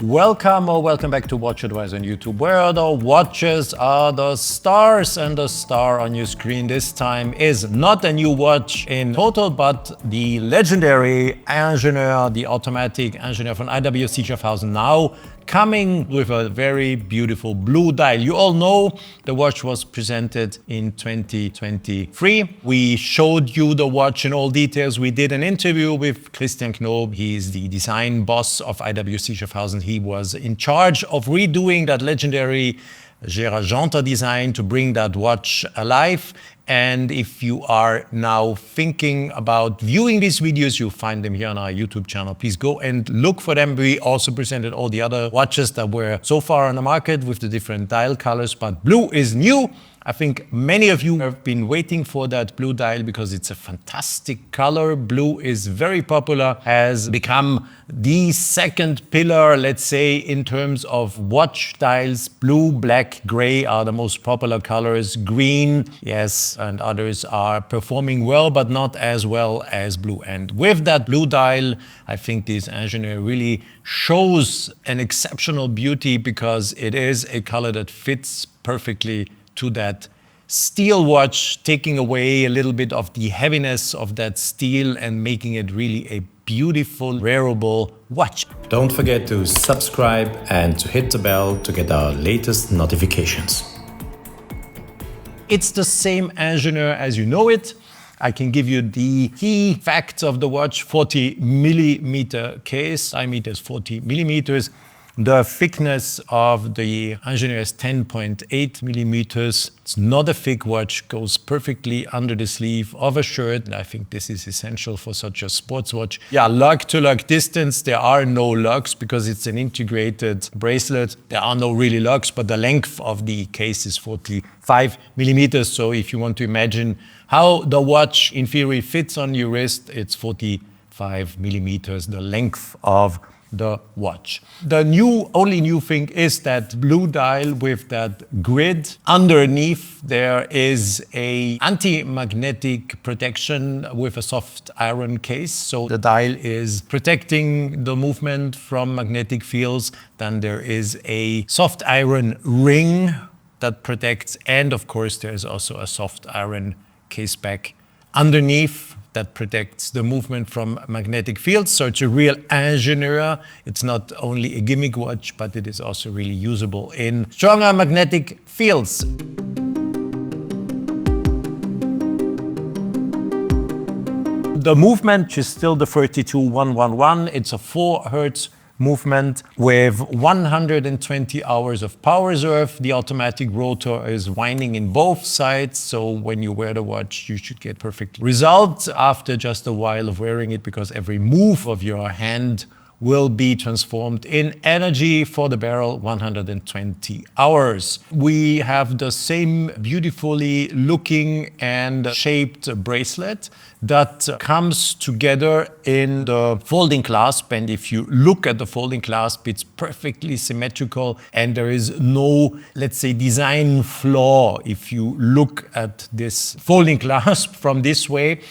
Welcome or welcome back to WatchAdvisor on YouTube, where the watches are the stars, and the star on your screen this time is not a new watch in total, but the legendary Ingenieur, the Automatic Ingenieur from IWC Schaffhausen, now coming with a very beautiful blue dial. You all know the watch was presented in 2023. We showed you the watch in all details. We did an interview with Christian Knob. He's the design boss of IWC Schaffhausen. He was in charge of redoing that legendary Gérald Genta design to bring that watch alive. And if you are now thinking about viewing these videos, you'll find them here on our YouTube channel. Please go and look for them. We also presented all the other watches that were so far on the market with the different dial colors, but blue is new. I think many of you have been waiting for that blue dial because it's a fantastic color. Blue is very popular, has become the second pillar, let's say, in terms of watch dials. Blue, black, gray are the most popular colors. Green, yes, and others are performing well, but not as well as blue. And with that blue dial, I think this Ingenieur really shows an exceptional beauty because it is a color that fits perfectly to that steel watch, taking away a little bit of the heaviness of that steel and making it really a beautiful, wearable watch. Don't forget to subscribe and to hit the bell to get our latest notifications. It's the same Ingenieur as you know it. I can give you the key facts of the watch: 40 millimeter case, diameter is 40 millimeters. The thickness of the Ingenieur is 10.8 millimeters. It's not a thick watch, goes perfectly under the sleeve of a shirt. And I think this is essential for such a sports watch. Yeah, lug to lug distance, there are no lugs because it's an integrated bracelet. There are no really lugs, but the length of the case is 45 millimeters. So if you want to imagine how the watch in theory fits on your wrist, it's 45 millimeters, the length of the watch. The only new thing is that blue dial with that grid. Underneath there is a anti-magnetic protection with a soft iron case. So the dial is protecting the movement from magnetic fields. Then there is a soft iron ring that protects, and of course there's also a soft iron case back underneath that protects the movement from magnetic fields. So it's a real Ingenieur. It's not only a gimmick watch, but it is also really usable in stronger magnetic fields. The movement is still the 32111. It's a 4 Hertz movement with 120 hours of power reserve. The automatic rotor is winding in both sides, so when you wear the watch, you should get perfect results after just a while of wearing it, because every move of your hand will be transformed in energy for the barrel, 120 hours. We have the same beautifully looking and shaped bracelet that comes together in the folding clasp. And if you look at the folding clasp, it's perfectly symmetrical and there is no, let's say, design flaw if you look at this folding clasp from this way.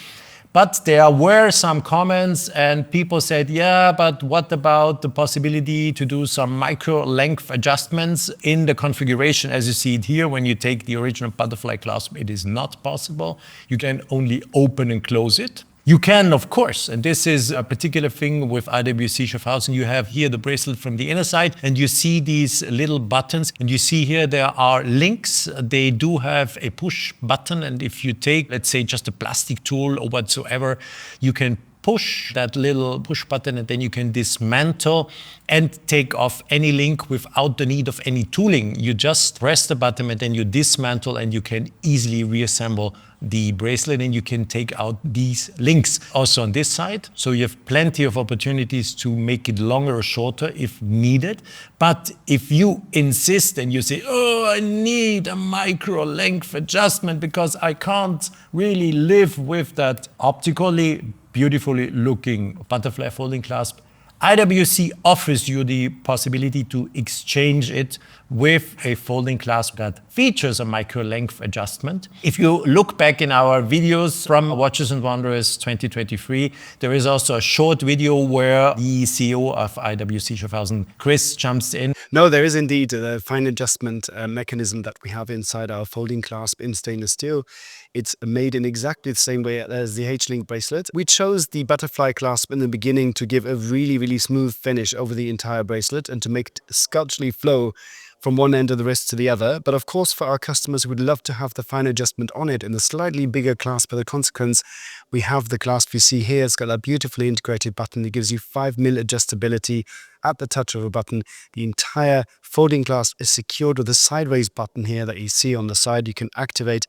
But there were some comments and people said, yeah, but what about the possibility to do some micro length adjustments in the configuration? As you see it here, when you take the original butterfly clasp, it is not possible. You can only open and close it. You can, of course, and this is a particular thing with IWC Schaffhausen. You have here the bracelet from the inner side and you see these little buttons, and you see here there are links. They do have a push button, and if you take, let's say, just a plastic tool or whatsoever, you can push that little push button and then you can dismantle and take off any link without the need of any tooling. You just press the button and then you dismantle and you can easily reassemble the bracelet, and you can take out these links also on this side. So you have plenty of opportunities to make it longer or shorter if needed. But if you insist and you say, oh, I need a micro length adjustment because I can't really live with that optically beautifully looking butterfly folding clasp, IWC offers you the possibility to exchange it with a folding clasp that features a micro length adjustment. If you look back in our videos from Watches and Wonders 2023, there is also a short video where the CEO of IWC Schaffhausen, Chris, jumps in. No, there is indeed a fine adjustment mechanism that we have inside our folding clasp in stainless steel. It's made in exactly the same way as the H-Link bracelet. We chose the butterfly clasp in the beginning to give a really smooth finish over the entire bracelet and to make it sculpturally flow from one end of the wrist to the other. But of course, for our customers who would love to have the fine adjustment on it and the slightly bigger clasp as a consequence, we have the clasp you see here. It's got a beautifully integrated button that gives you 5mm adjustability at the touch of a button. The entire folding clasp is secured with a sideways button here that you see on the side. You can activate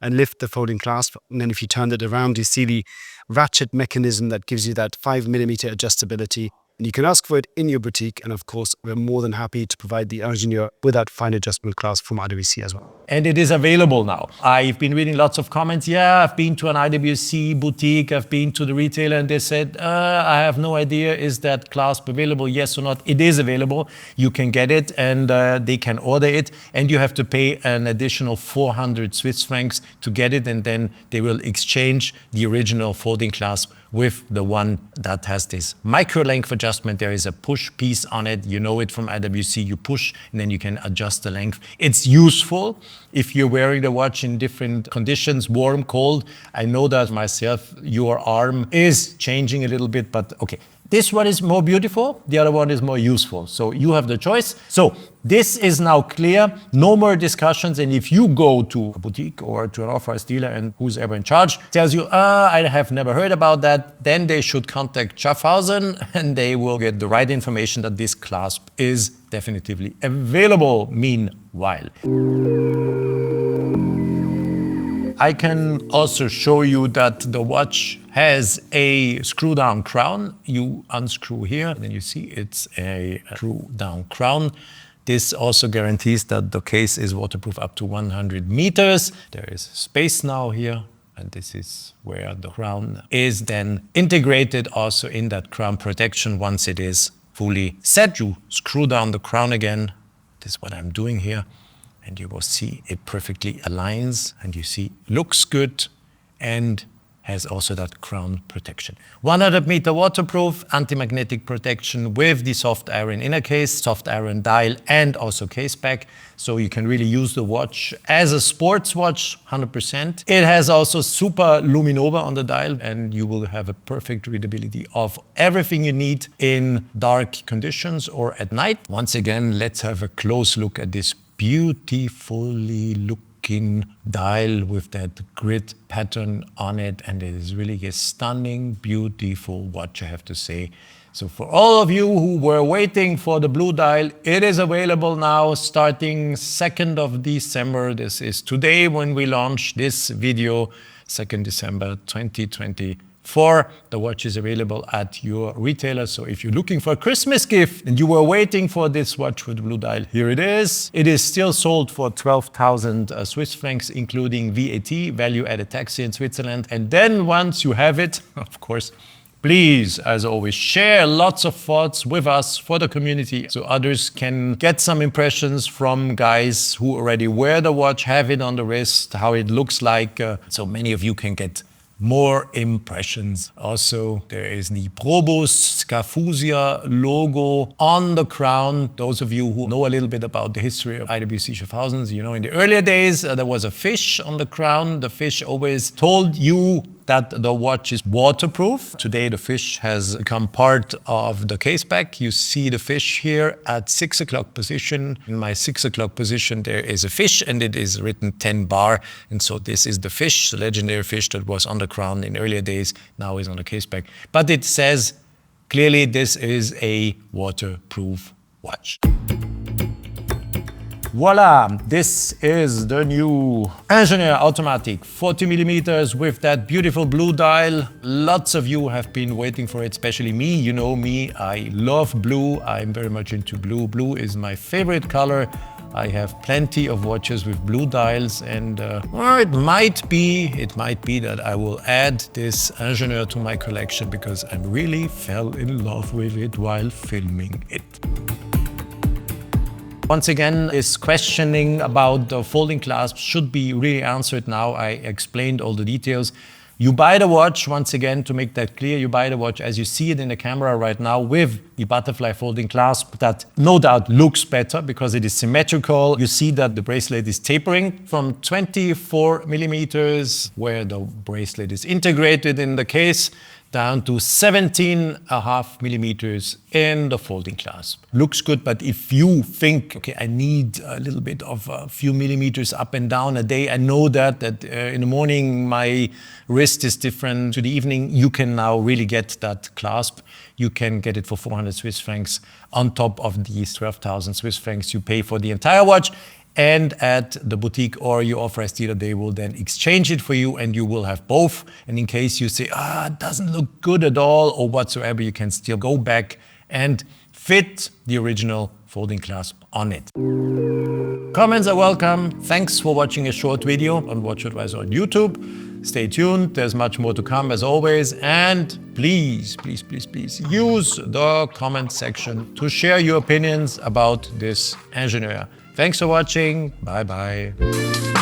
and lift the folding clasp, and then if you turn it around, you see the ratchet mechanism that gives you that 5mm adjustability. And you can ask for it in your boutique, and of course, we're more than happy to provide the Ingenieur with that fine adjustment clasp from IWC as well. And it is available now. I've been reading lots of comments. Yeah, I've been to an IWC boutique, I've been to the retailer, and they said, I have no idea, is that clasp available, yes or not? It is available. You can get it, and they can order it, and you have to pay an additional 400 Swiss francs to get it, and then they will exchange the original folding clasp with the one that has this micro length adjustment. There is a push piece on it. You know it from IWC. You push and then you can adjust the length. It's useful if you're wearing the watch in different conditions, warm, cold. I know that myself, your arm is changing a little bit, but okay. This one is more beautiful, the other one is more useful. So you have the choice. So this is now clear, no more discussions. And if you go to a boutique or to an authorized dealer and who's ever in charge tells you, I have never heard about that, then they should contact Schaffhausen and they will get the right information that this clasp is definitively available meanwhile. I can also show you that the watch has a screw-down crown. You unscrew here, and then you see it's a screw-down crown. This also guarantees that the case is waterproof up to 100 meters. There is space now here, and this is where the crown is then integrated also in that crown protection. Once it is fully set, you screw down the crown again. This is what I'm doing here. And you will see it perfectly aligns, and you see looks good and has also that crown protection. 100-meter waterproof, anti-magnetic protection with the soft iron inner case, soft iron dial, and also case back. So you can really use the watch as a sports watch, 100%. It has also super luminova on the dial, and you will have a perfect readability of everything you need in dark conditions or at night. Once again, let's have a close look at this beautifully looking dial with that grid pattern on it, and it is really a stunning, beautiful watch, I have to say. So for all of you who were waiting for the blue dial, it is available now starting 2nd of December. This is today when we launch this video, 2nd December 2024. The watch is available at your retailer. So if you're looking for a Christmas gift and you were waiting for this watch with the blue dial, here it is. It is still sold for 12,000 Swiss francs, including VAT, value-added tax in Switzerland. And then once you have it, of course, please, as always, share lots of thoughts with us for the community so others can get some impressions from guys who already wear the watch, have it on the wrist, how it looks like. So many of you can get more impressions. Also, there is the Probus Scafusia logo on the crown. Those of you who know a little bit about the history of IWC Schaffhausen, you know, in the earlier days, there was a fish on the crown. The fish always told you that the watch is waterproof. Today, the fish has become part of the case back. You see the fish here at 6 o'clock position. In my 6 o'clock position, there is a fish, and it is written 10 bar. And so this is the fish, the legendary fish that was on the crown in earlier days, now is on the case back. But it says clearly this is a waterproof watch. Voila, this is the new Ingenieur Automatic 40 millimeters with that beautiful blue dial. Lots of you have been waiting for it, especially me. You know me, I love blue. I'm very much into blue. Blue is my favorite color. I have plenty of watches with blue dials, and it might be that I will add this Ingenieur to my collection because I really fell in love with it while filming it. Once again, this questioning about the folding clasp should be really answered now. I explained all the details. You buy the watch, once again, to make that clear, you buy the watch as you see it in the camera right now with the butterfly folding clasp that no doubt looks better because it is symmetrical. You see that the bracelet is tapering from 24 millimeters, where the bracelet is integrated in the case, down to 17.5 millimeters in the folding clasp. Looks good, but if you think, okay, I need a little bit of a few millimeters up and down a day, I know that in the morning my wrist is different to the evening, you can now really get that clasp. You can get it for 400 Swiss francs on top of these 12,000 Swiss francs you pay for the entire watch. And at the boutique or your authorized dealer, they will then exchange it for you and you will have both. And in case you say, it doesn't look good at all or whatsoever, you can still go back and fit the original folding clasp on it. Comments are welcome. Thanks for watching a short video on WatchAdvisor on YouTube. Stay tuned, there's much more to come as always. And please, please, please, please use the comment section to share your opinions about this Ingenieur. Thanks for watching. Bye-bye.